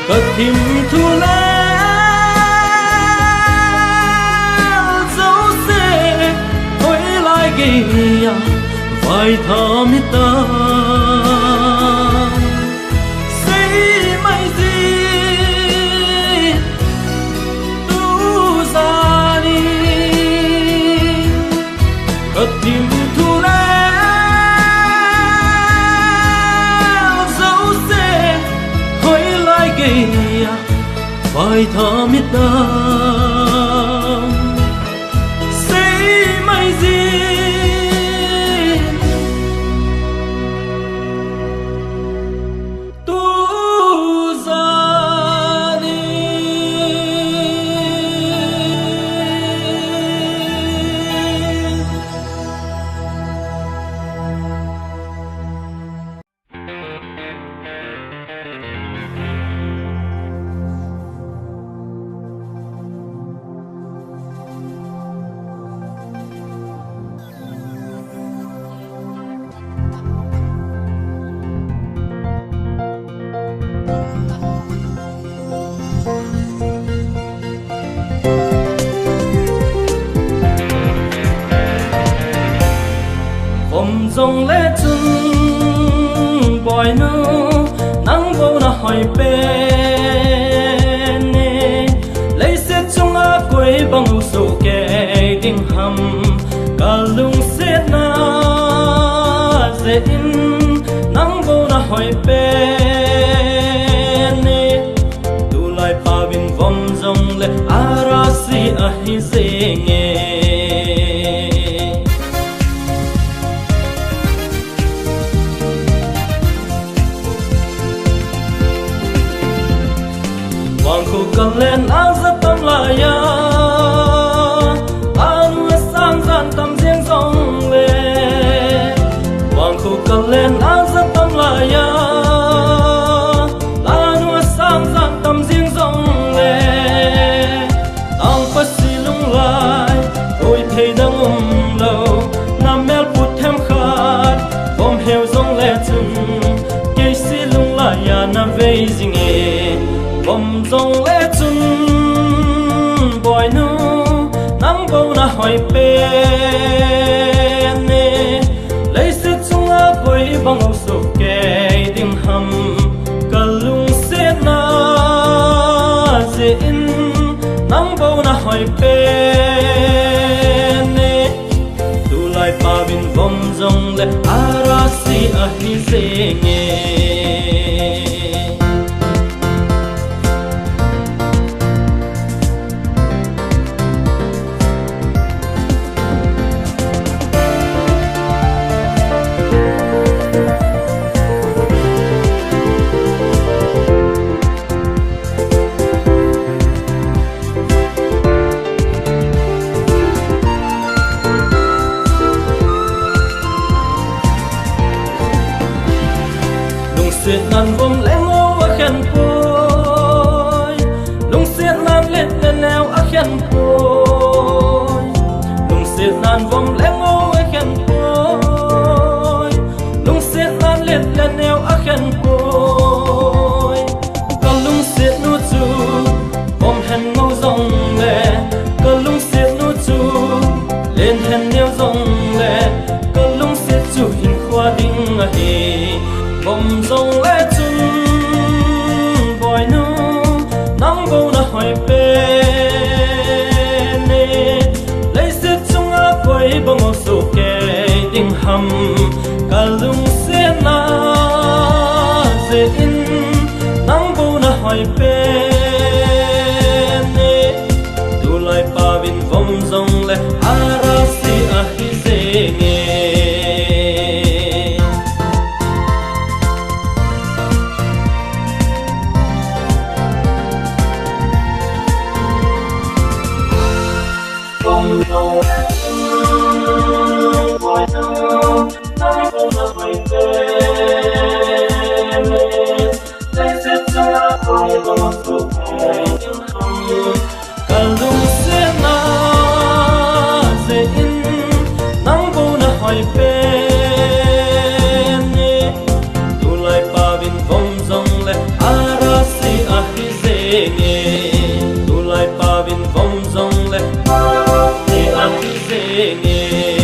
có thìm thu lệ dấu xe quay lại kia phải thầm hít tâm xây mây gì tu ra đi có thìm thu lệ phải thầm hít tâm xây mây gì bom rong lẽ chân bòi nu nắng vô na hỏi bên lấy xét trong á quê bằng số kẻ đinh hầm cả lung xét na dễ in nắng vô na hỏi bên tu lại pa bin vom rong lẽ arasi a hi dễ nghe Hoàng khu cần lên áo rất tâm lại ya anu sang gian tâm riêng dòng về Hoàng khu cần lên áo rất tâm lại ya anu sang gian tâm riêng dòng về tao phát xì lung lại ôi thầy đang lâu nam mel bút thêm khát bom heo dòng lẽ chừng cây xì lung lại ya nam về gì nghe bom rong lẽ chân bòi nu nắng bầu na hỏi bên lấy sức chung á quay bằng ngọc sụp kề đinh hầm cả lung xét na dễ in nắng bầu na hỏi bên tu lại pa bin bom rong lẽ arasi a hi dễ nghe Siết nan vom lẽ ngô a khen côi lung siết nan lết lên neo a khen côi lung siết nan vom lẽ ngô a khen côi lung siết nan lết lên neo a khen côi còn lung siết nu chu vom hen ngô dòng lệ còn lung siết nu chu lên hen neo dòng lệ còn lung siết chu hình khoa đinh a hi bom rong lẽ chân bòi nu nắng vô na hỏi bên lấy xét trong á quay bằng một số kẻ đinh hầm cả lung xét na dễ in nắng vô na hỏi bên tu lại pa bin bom rong lẽ arasi a hi dễ nghe cả lung xét na dễ in nắng vô na hỏi bên tu lại pa bin bom rong lẽ arasi a hi dễ nghe tu lại pa bin bom rong lẽ arasi a hi dễ nghe